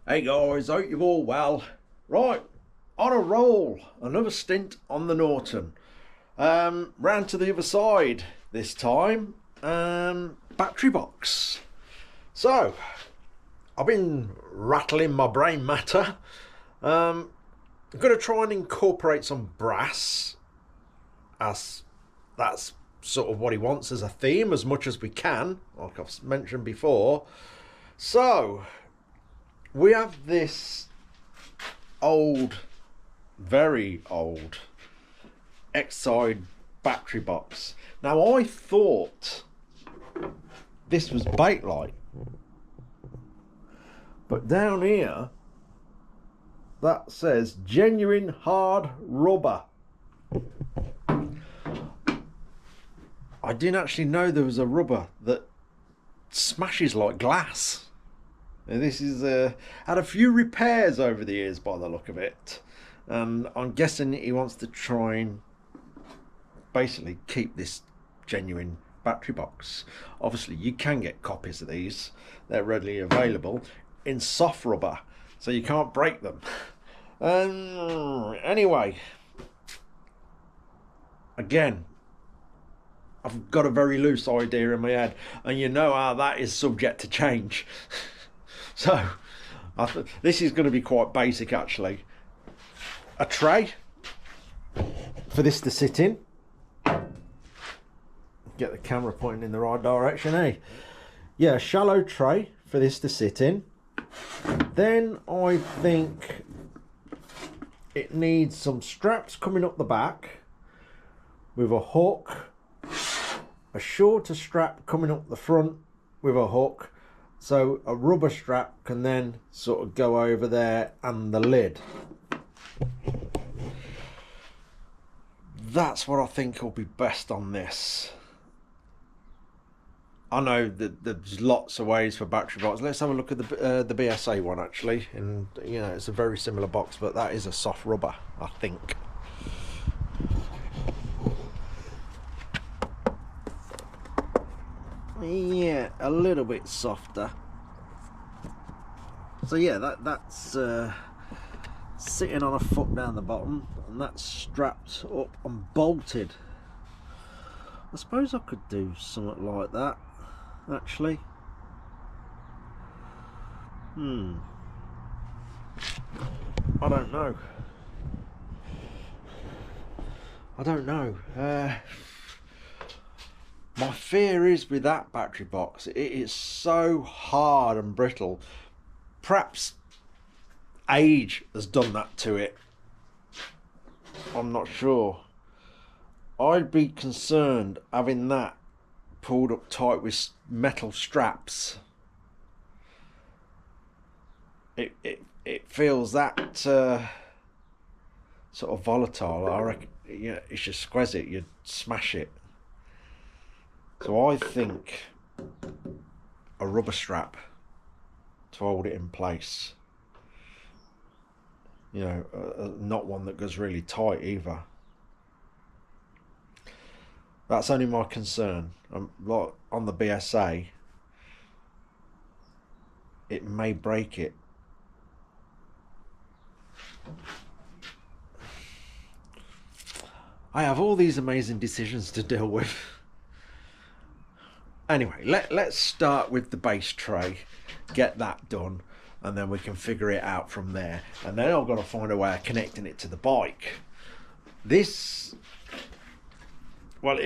Hey guys, hope you're all well. Right, on a roll, another stint on the Norton. Round to the other side this time. Battery box. So, I've been rattling my brain matter. I'm going to try and incorporate some brass, as that's sort of what he wants as a theme, as much as we can, like I've mentioned before. So, we have this old, very old X-side battery box. Now I thought this was Bakelite, but down here that says genuine hard rubber. I didn't actually know there was a rubber that smashes like glass. Now this is had a few repairs over the years by the look of it, and I'm guessing he wants to try and basically keep this genuine battery box. Obviously you can get copies of these, they're readily available in soft rubber, so you can't break them. Anyway, again, I've got a very loose idea in my head, and you know how that is subject to change. So this is going to be quite basic actually. A tray for this to sit in. Get the camera pointing in the right direction, eh? Yeah, a shallow tray for this to sit in. Then I think it needs some straps coming up the back with a hook, a shorter strap coming up the front with a hook, so a rubber strap can then sort of go over there, and the lid. That's what I think will be best on this. I know that there's lots of ways for battery box. Let's have a look at the BSA one actually, and you know it's a very similar box, but that is a soft rubber, I think. Yeah, a little bit softer. So yeah, that's sitting on a foot down the bottom, and that's strapped up and bolted. I suppose I could do something like that actually. I don't know. My fear is with that battery box, it is so hard and brittle. Perhaps age has done that to it. I'm not sure. I'd be concerned having that pulled up tight with metal straps. It feels that sort of volatile. I reckon, you know, you should squeeze it, you'd smash it. So I think a rubber strap to hold it in place. You know, not one that goes really tight either. That's only my concern. Like on the BSA, it may break it. I have all these amazing decisions to deal with. Anyway, let's start with the base tray, get that done, and then we can figure it out from there. And then I've got to find a way of connecting it to the bike. This, well,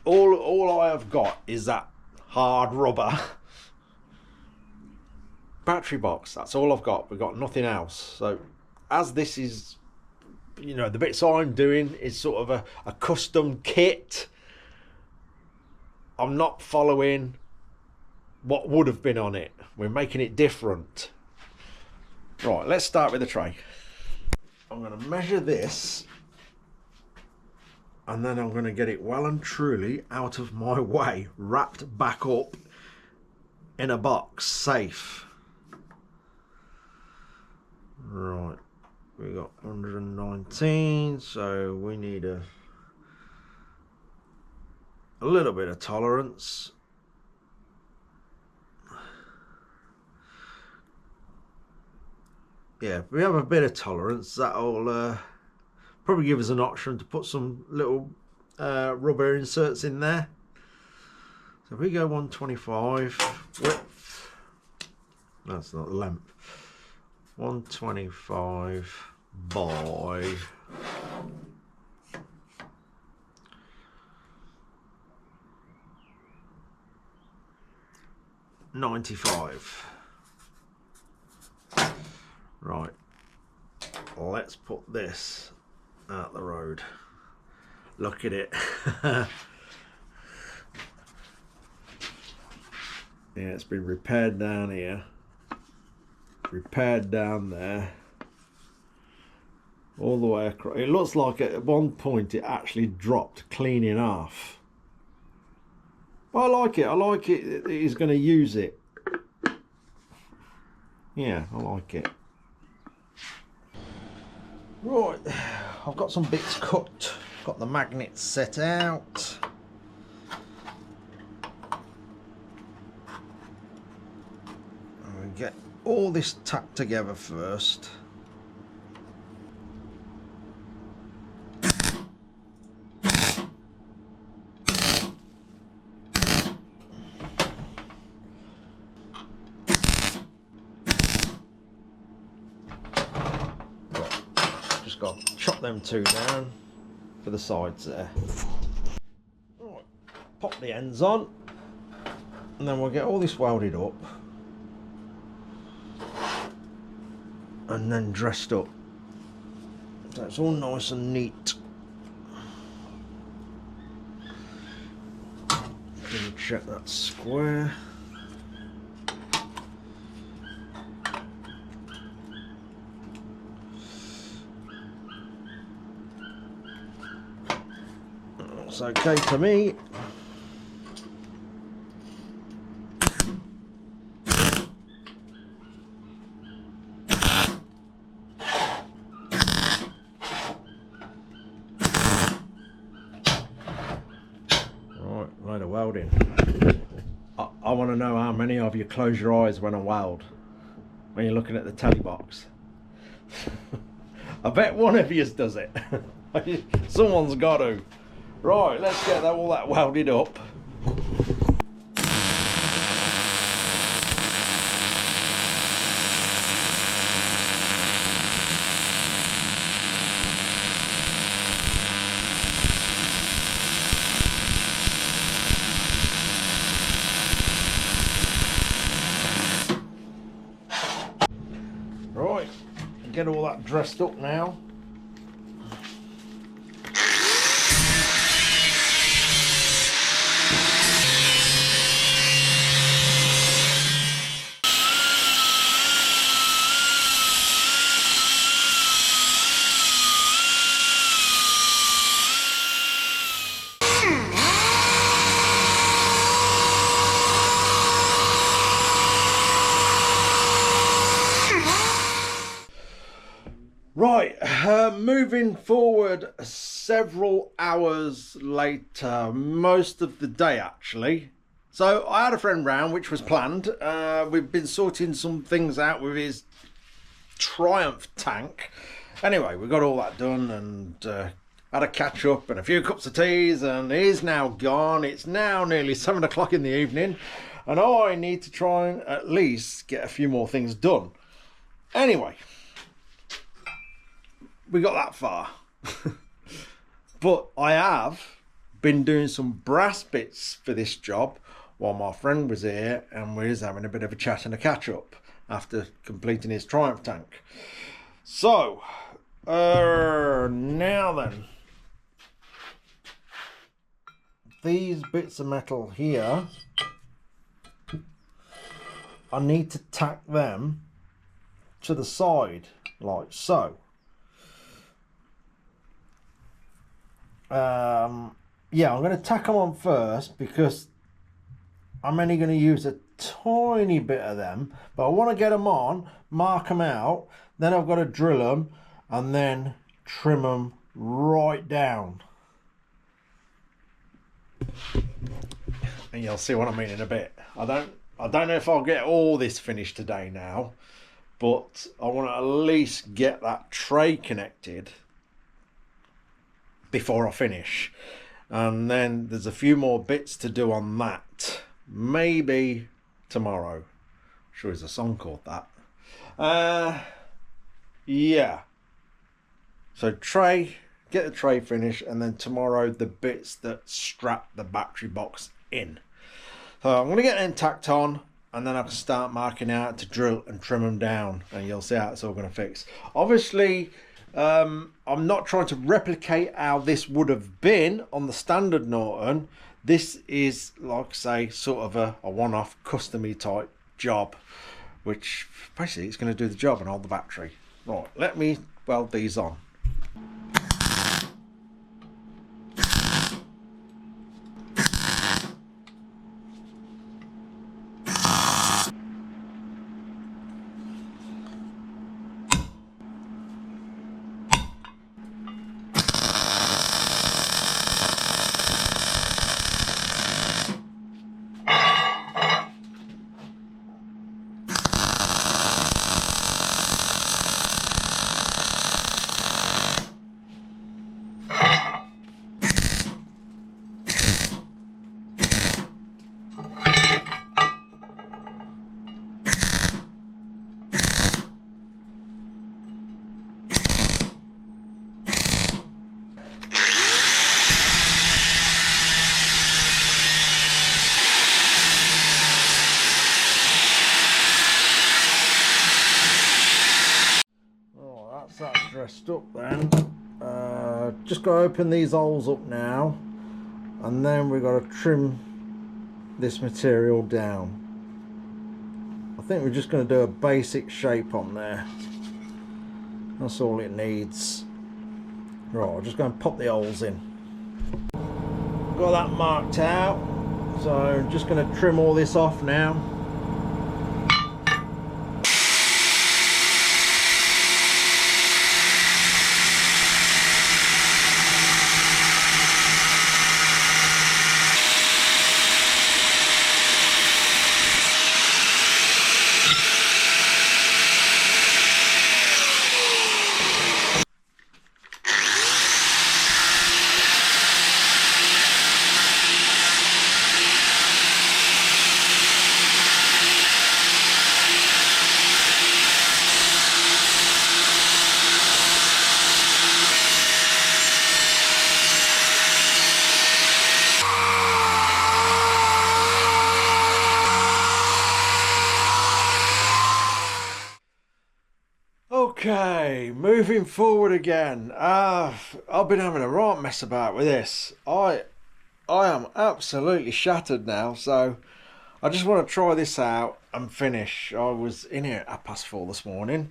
all I have got is that hard rubber battery box. That's all I've got. We've got nothing else. So as this is, you know, the bits I'm doing is sort of a custom kit. I'm not following what would have been on it. We're making it different. Right, let's start with the tray. I'm going to measure this, and then I'm going to get it well and truly out of my way, wrapped back up in a box, safe. Right, we got 119, so we need a little bit of tolerance. yeah, we have a bit of tolerance. That'll probably give us an option to put some little rubber inserts in there. So if we go 125 width, that's not length, 125 by 95. Right, let's put this out the road. Look at it. Yeah, it's been repaired down here, repaired down there, all the way across. It looks like at one point it actually dropped clean in half. But I like it. I like it that he's going to use it. Yeah, I like it. Right, I've got some bits cut. Got the magnets set out. And we get all this tacked together first. Just got to chop them two down for the sides there. Right, pop the ends on, and then we'll get all this welded up and then dressed up, so it's all nice and neat. Check that square. It's okay to me. Right, load of welding. I want to know how many of you close your eyes when I weld, when you're looking at the telly box. I bet one of you does it. Someone's got to. Right, let's get all that welded up. Right, get all that dressed up now. Right, moving forward several hours later, most of the day actually. So I had a friend round, which was planned. We've been sorting some things out with his Triumph tank. Anyway, we got all that done and had a catch up and a few cups of teas, and he's now gone. It's now nearly 7 o'clock in the evening and I need to try and at least get a few more things done. Anyway, we got that far. But I have been doing some brass bits for this job while my friend was here, and we was having a bit of a chat and a catch up after completing his Triumph tank. So now then, these bits of metal here, I need to tack them to the side like so. Yeah, I'm going to tack them on first because I'm only going to use a tiny bit of them, but I want to get them on, mark them out, then I've got to drill them and then trim them right down. And you'll see what I mean in a bit. I don't know if I'll get all this finished today now, but I want to at least get that tray connected before I finish. And then there's a few more bits to do on that. Maybe tomorrow. I'm sure there's a song called that. Yeah. So tray, get the tray finished, and then tomorrow the bits that strap the battery box in. So I'm going to get them tacked on, and then I can start marking out to drill and trim them down, and you'll see how it's all going to fix. Obviously, I'm not trying to replicate how this would have been on the standard Norton. This is, like I say, sort of a one-off custom-y type job, which basically it's going to do the job and hold the battery. Right, let me weld these on. That's dressed up then. Just got to open these holes up now, and then we've got to trim this material down. I think we're just going to do a basic shape on there. That's all it needs. Right, I'm just going to pop the holes in. Got that marked out, so I'm just going to trim all this off now. Okay, moving forward again. I've been having a right mess about with this. I am absolutely shattered now, so I just want to try this out and finish. I was in here at 4:30 this morning,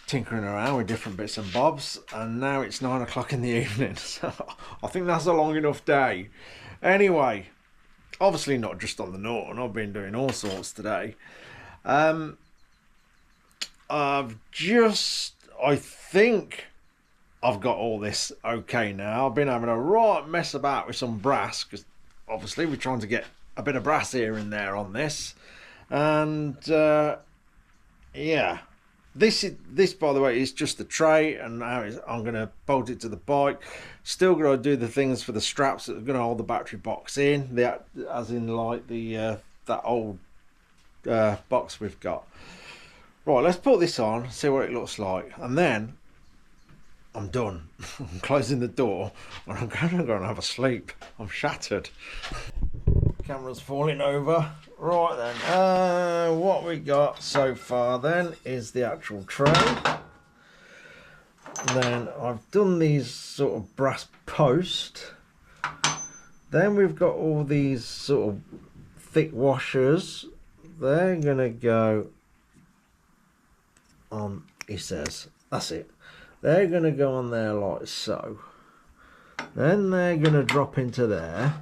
tinkering around with different bits and bobs, and now it's 9 o'clock in the evening, so I think that's a long enough day. Anyway, obviously not just on the Norton, I've been doing all sorts today. I think I've got all this okay now. I've been having a right mess about with some brass, because obviously we're trying to get a bit of brass here and there on this. And yeah, this by the way is just the tray, and now I'm going to bolt it to the bike. Still got to do the things for the straps that are going to hold the battery box in, as in like the that old box we've got. Right, let's put this on, see what it looks like, and then I'm done. I'm closing the door, and I'm going to go and have a sleep. I'm shattered. Camera's falling over. Right then, what we got so far then is the actual tray. Then I've done these sort of brass posts. Then we've got all these sort of thick washers. They're going to go on, he says, that's it, they're going to go on there like so. Then they're going to drop into there.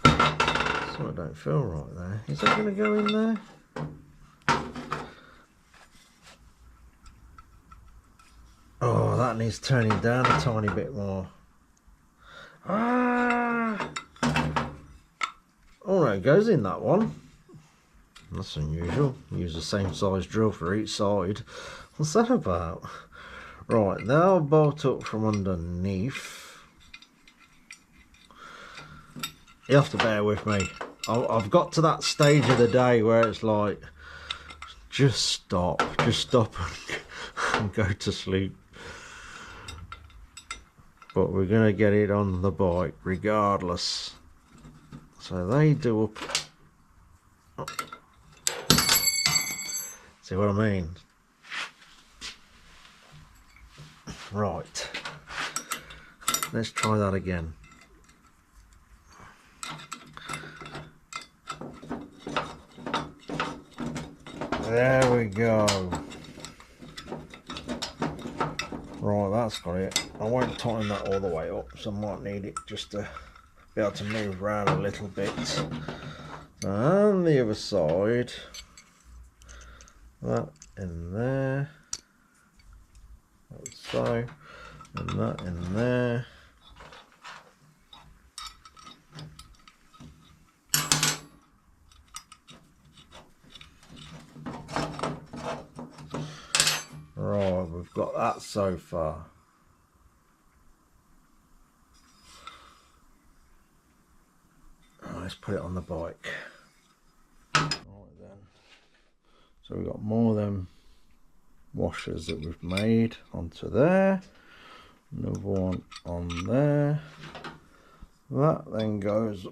So I don't feel right there. Is that going to go in there? Oh, that needs turning down a tiny bit more. Oh no, it goes in that one. That's unusual. Use the same size drill for each side. What's that about? Right, they'll bolt up from underneath. You have to bear with me. I've got to that stage of the day where it's like, just stop and go to sleep. But we're going to get it on the bike regardless. So they do up. Oh. See what I mean? Right. Let's try that again. There we go. Right, that's got it. I won't tighten that all the way up, so I might need it just to be able to move around a little bit. And the other side, that in there, like so, and that in there. Right, we've got that so far. Let's put it on the bike. Right then. So we've got more of them washers that we've made onto there. Another one on there. That then goes,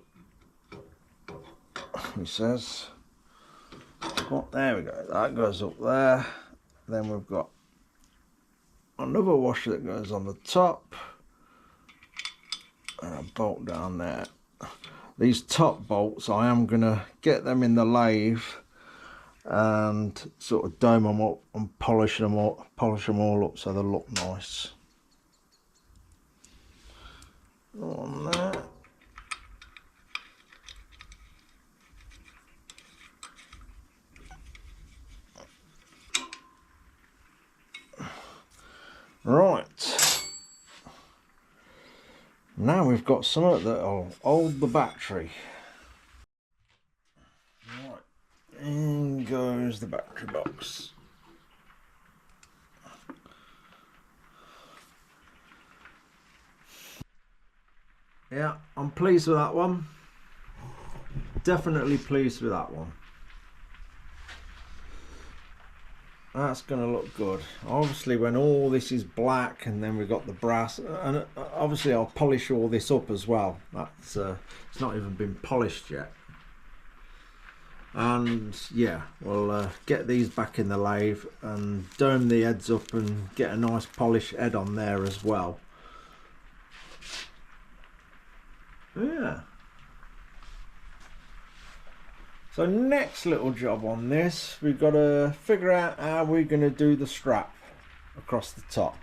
he says, oh, there we go, that goes up there. Then we've got another washer that goes on the top and a bolt down there. These top bolts, I am going to get them in the lathe and sort of dome them up and polish them all up so they look nice. On there. Right, now we've got something that'll hold the battery. Right, in goes the battery box. Yeah, I'm pleased with that one. Definitely pleased with that one. That's going to look good. Obviously when all this is black and then we've got the brass, and obviously I'll polish all this up as well. That's it's not even been polished yet. And yeah, we'll get these back in the lathe and dome the heads up and get a nice polished head on there as well. Yeah. So next little job on this, we've got to figure out how we're going to do the strap across the top.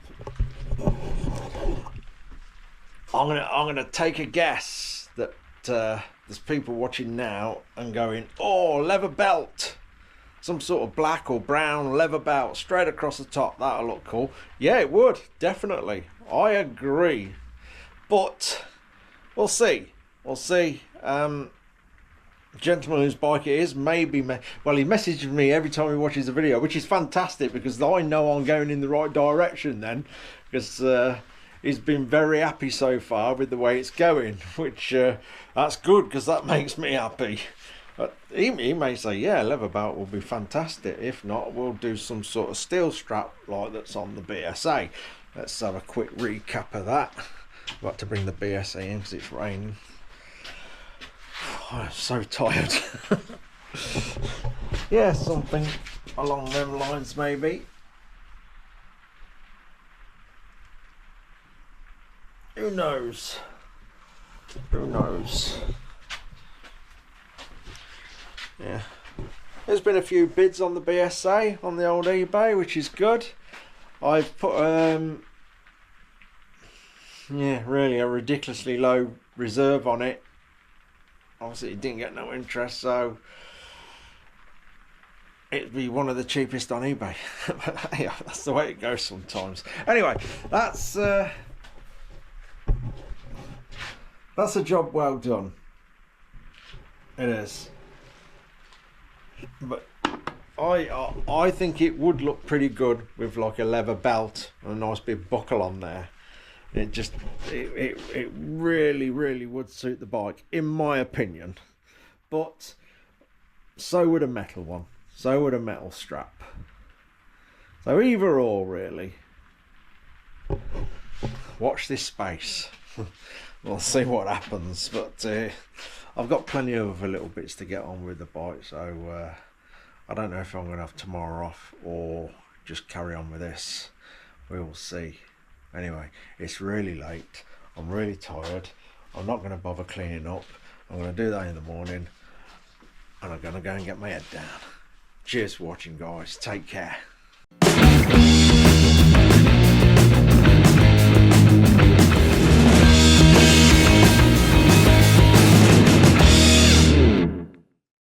I'm gonna take a guess that there's people watching now and going, oh, leather belt, some sort of black or brown leather belt straight across the top, that'll look cool. Yeah, it would, definitely. I agree, but we'll see. Gentleman whose bike it is, well, he messages me every time he watches a video, which is fantastic because I know I'm going in the right direction then, because he's been very happy so far with the way it's going, which that's good because that makes me happy. But he may say, yeah, leather belt will be fantastic. If not, we'll do some sort of steel strap like that's on the BSA. Let's have a quick recap of that. I've got to bring the BSA in because it's raining. Oh, I'm so tired. Yeah, something along them lines maybe. Who knows? Who knows? Yeah. There's been a few bids on the BSA on the old eBay, which is good. I've put yeah, really a ridiculously low reserve on it. Obviously it didn't get no interest, so it'd be one of the cheapest on eBay. Yeah, that's the way it goes sometimes. Anyway, that's a job well done. It is. but I think it would look pretty good with like a leather belt and a nice big buckle on there. It really would suit the bike, in my opinion. But so would a metal one. So would a metal strap. So either or, really. Watch this space. We'll see what happens. But I've got plenty of other little bits to get on with the bike. So I don't know if I'm going to have tomorrow off or just carry on with this. We will see. Anyway, it's really late. I'm really tired. I'm not going to bother cleaning up. I'm going to do that in the morning. And I'm going to go and get my head down. Cheers for watching, guys. Take care.